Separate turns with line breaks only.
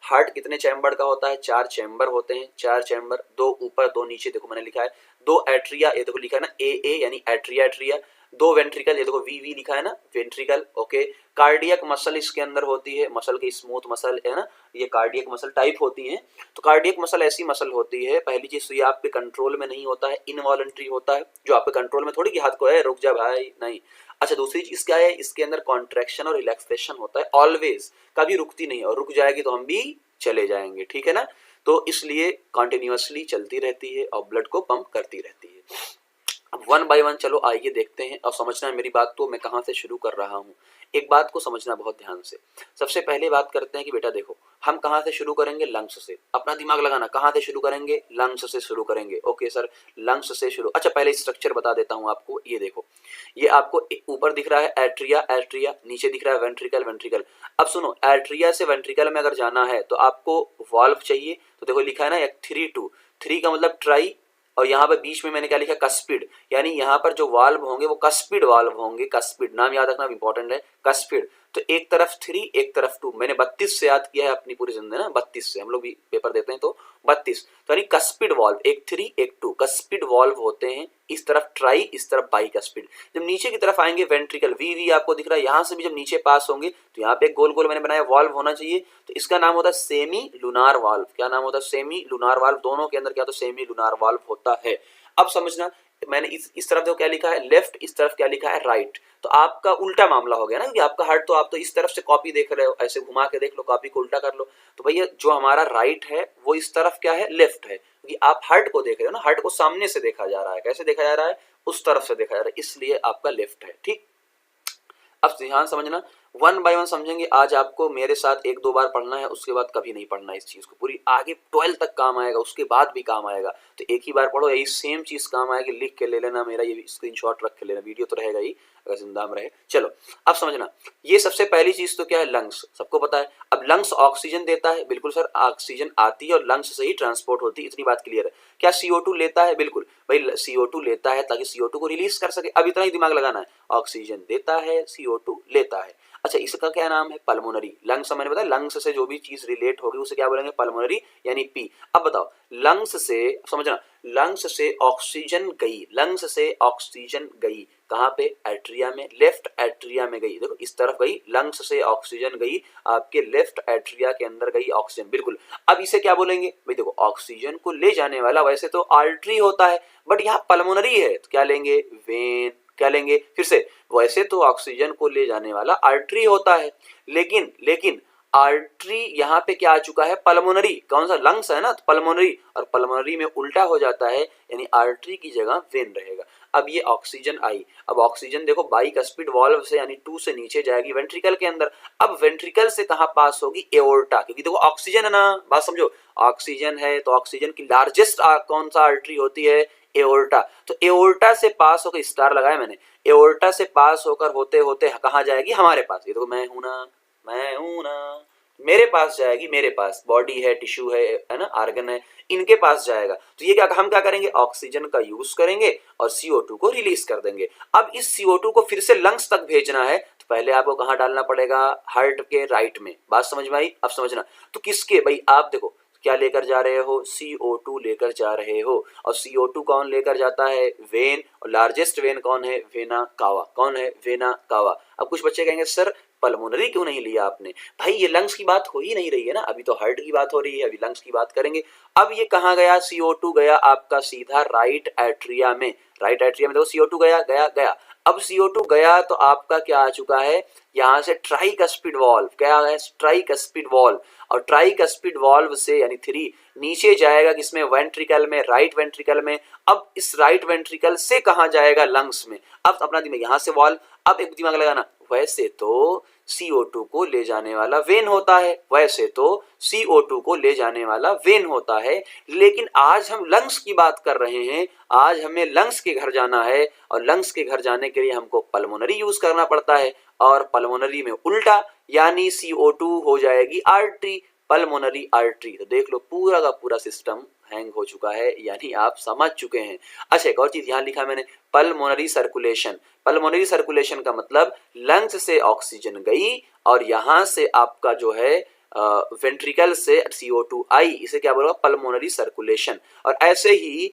Heart कितने chamber का होता है? 4 चैम्बर होते हैं, 4 चैम्बर, 2 ऊपर 2 नीचे, देखो मैंने लिखा है। 2 एट्रिया, ये देखो लिखा है ना ए यानी एट्रिया एट्रिया। 2 वेंट्रिकल, ये देखो वी लिखा है ना वेंट्रिकल, ओके। कार्डियक मसल इसके अंदर होती है, मसल की स्मूथ मसल है ना, ये कार्डियक मसल टाइप होती है। तो कार्डियक मसल ऐसी मसल होती है, पहली चीज तो ये आपके कंट्रोल में नहीं होता है, इनवॉलंटरी होता है, जो आपके कंट्रोल में थोड़ी कि हाथ को है रुक जा भाई, नहीं। अच्छा दूसरी चीज क्या है, इसके अंदर कॉन्ट्रैक्शन और रिलैक्सेशन होता है ऑलवेज, कभी रुकती नहीं, और रुक जाएगी तो हम भी चले जाएंगे, ठीक है ना। तो इसलिए कंटिन्यूअसली चलती रहती है और ब्लड को पंप करती रहती है। अब 1 बाय 1 चलो आइए देखते हैं, और समझना है मेरी बात को, मैं कहाँ से शुरू कर रहा हूँ। एक बात को समझना बहुत ध्यान से। सबसे पहले बात करते हैं कि बेटा देखो, हम कहाँ से शुरू करेंगे? लंग्स से। अपना दिमाग लगाना, कहाँ से शुरू करेंगे? लंग्स से शुरू करेंगे। ओके सर, लंग्स से शुरू। अच्छा पहले स्ट्रक्चर बता देता हूँ आपको, ये देखो, ये आपको ऊपर दिख रहा है एट्रिया एट्रिया, नीचे दिख रहा है वेंट्रिकल वेंट्रिकल। अब सुनो, एट्रिया से वेंट्रिकल में अगर जाना है तो आपको वाल्व चाहिए, तो देखो लिखा है ना 3-2, 3 का मतलब ट्राई, और यहाँ पे बीच में मैंने क्या लिखा? कस्पिड, यानी यहाँ पर जो वाल्व होंगे वो कस्पिड वाल्व होंगे। कस्पिड नाम याद रखना इंपॉर्टेंट है, कस्पिड। तो एक तरफ 3 एक तरफ 2, मैंने 32 से याद किया है अपनी पूरी जिंदगी ना, 32 से हम लोग भी पेपर देते हैं, तो 32, तो यानी कस्पिड वाल्व, एक 3 एक 2 कस्पिड वाल्व होते हैं। इस तरफ ट्राई, इस तरफ बाई कस्पिड। जब नीचे की तरफ आएंगे वेंट्रिकल, वी आपको दिख रहा है, यहाँ से भी जब नीचे पास होंगे तो यहाँ पे एक गोल गोल मैंने बनाया वाल्व होना चाहिए, तो इसका नाम होता है सेमी लूनार वाल्व। क्या नाम होता है? Semi lunar valve. दोनों के अंदर क्या, तो सेमी लूनार वाल्व होता है। अब समझना, मैंने इस तरफ देखो क्या लिखा है लेफ्ट, इस तरफ क्या लिखा है राइट, तो आपका उल्टा मामला हो गया ना, क्योंकि आपका हार्ट तो आप तो इस तरफ से कॉपी देख रहे हो, ऐसे घुमा के देख लो, कॉपी को उल्टा कर लो, तो भैया जो हमारा राइट है वो इस तरफ क्या है? लेफ्ट है, क्योंकि आप हार्ट को देख रहे हो ना, हार्ट को सामने से देखा जा रहा है। कैसे देखा जा रहा है? उस तरफ से देखा जा रहा है, इसलिए आपका लेफ्ट है, ठीक। अब ध्यान समझना, 1 बाय 1 समझेंगे। आज आपको मेरे साथ 1-2 बार पढ़ना है, उसके बाद कभी नहीं पढ़ना इस चीज को, पूरी आगे 12 तक काम आएगा, उसके बाद भी काम आएगा। तो एक ही बार पढ़ो, यही सेम चीज काम आएगी, लिख के ले लेना, मेरा ये स्क्रीनशॉट रख के लेना, वीडियो तो रहेगा ही अगर जिंदा में रहे। चलो अब समझना, ये सबसे पहली चीज तो क्या है? लंग्स, सबको पता है। अब लंग्स ऑक्सीजन देता है, बिल्कुल सर, ऑक्सीजन आती है और लंग्स से ही ट्रांसपोर्ट होती है, इतनी बात क्लियर है। क्या CO2 लेता है? बिल्कुल भाई, CO2 लेता है ताकि CO2 को रिलीज कर सके, अब इतना ही दिमाग लगाना है। ऑक्सीजन देता है, CO2 लेता है। अच्छा इसका क्या नाम है? पल्मोनरी। लंग्स मैंने बताया, लंग्स से जो भी चीज रिलेट होगी उसे क्या बोलेंगे? पल्मोनरी, यानी पी। अब बताओ, लंग्स से समझना, लंग्स से ऑक्सीजन गई, लंग्स से ऑक्सीजन गई कहाँ पे? एट्रिया में, लेफ्ट एट्रिया में गई, देखो इस तरफ गई, लंग्स से ऑक्सीजन गई आपके लेफ्ट एट्रिया के अंदर गई ऑक्सीजन, बिल्कुल। अब इसे क्या बोलेंगे भाई? देखो ऑक्सीजन को ले जाने वाला वैसे तो आर्टरी होता है, बट यहाँ पल्मोनरी है, तो क्या लेंगे? वेन। क्या लेंगे? फिर से, वैसे तो ऑक्सीजन को ले जाने वाला आर्टरी होता है, लेकिन लेकिन आर्टरी यहाँ पे क्या आ चुका है? पल्मोनरी। कौन सा? लंग्स है ना, तो पल्मोनरी, और पल्मोनरी में उल्टा हो जाता है, यानी आर्टरी की जगह वेन रहेगा। अब ये ऑक्सीजन आई, अब ऑक्सीजन देखो बाइकस्पिड वाल्व से यानी 2 से नीचे जाएगी वेंट्रिकल के अंदर। अब वेंट्रिकल से कहां पास होगी? एओर्टा, क्योंकि देखो ऑक्सीजन है ना, बात समझो, ऑक्सीजन है तो ऑक्सीजन की लार्जेस्ट कौन सा आर्टरी होती है? एओर्टा। तो एओर्टा से पास होकर, स्टार लगाया मैंने, एओर्टा से पास होकर होते होते कहां जाएगी? हमारे पास। ये देखो मैं हूं ना, मैं हूं ना, मेरे पास जाएगी, मेरे पास बॉडी है, टिश्यू है ना, आर्गन है, इनके पास जाएगा। तो ये क्या, हम क्या करेंगे? ऑक्सीजन का यूज करेंगे और CO2 को रिलीज कर देंगे। अब इस CO2 को फिर से लंग्स तक भेजना है, तो पहले आपको कहां डालना पड़ेगा? हार्ट के राइट में। बात समझ में आई? अब समझना, तो किसके भाई, आप देखो क्या लेकर जा रहे हो? CO2 लेकर जा रहे हो, और CO2 कौन लेकर जाता है? वेन, और लार्जेस्ट वेन कौन है? Vena cava. कौन है? Vena cava. अब कुछ बच्चे कहेंगे सर पल्मोनरी क्यों नहीं लिया आपने? भाई ये लंग्स की बात हो ही नहीं रही है ना, अभी तो हार्ट की बात हो रही है, अभी लंग्स की बात करेंगे। अब ये कहाँ गया? CO2 गया आपका सीधा राइट एट्रिया में, राइट एट्रिया में देखो CO2 गया गया गया। अब CO2 गया तो आपका क्या आ चुका है? यहाँ से ट्राइकस्पिड वॉल्व, क्या है? ट्राइकस्पिड वॉल्व, और ट्राइकस्पिड वॉल्व से यानी 3 नीचे जाएगा किसमें? वेंट्रिकल में, राइट वेंट्रिकल में। अब इस राइट वेंट्रिकल से कहां जाएगा? लंग्स में। अब अपना दिमाग यहां से वॉल्व, अब एक दिमाग लगाना, वैसे तो CO2 को ले जाने वाला वेन होता है, वैसे तो CO2 को ले जाने वाला वेन होता है, लेकिन आज हम लंग्स की बात कर रहे हैं, आज हमें लंग्स के घर जाना है, और लंग्स के घर जाने के लिए हमको पल्मोनरी यूज करना पड़ता है, और पल्मोनरी में उल्टा, यानी CO2 हो जाएगी आर्टरी, पल्मोनरी आर्टरी। तो देख लो पूरा का पूरा सिस्टम हैंग हो चुका है, यानी आप समझ चुके हैं। अच्छा एक और चीज यहां लिखा मैंने, पल्मोनरी सर्कुलेशन। पल्मोनरी सर्कुलेशन का मतलब लंग्स से ऑक्सीजन गई और यहां से आपका जो है वेंट्रिकल से CO2 आई, इसे क्या बोलेगा, पल्मोनरी सर्कुलेशन। और ऐसे ही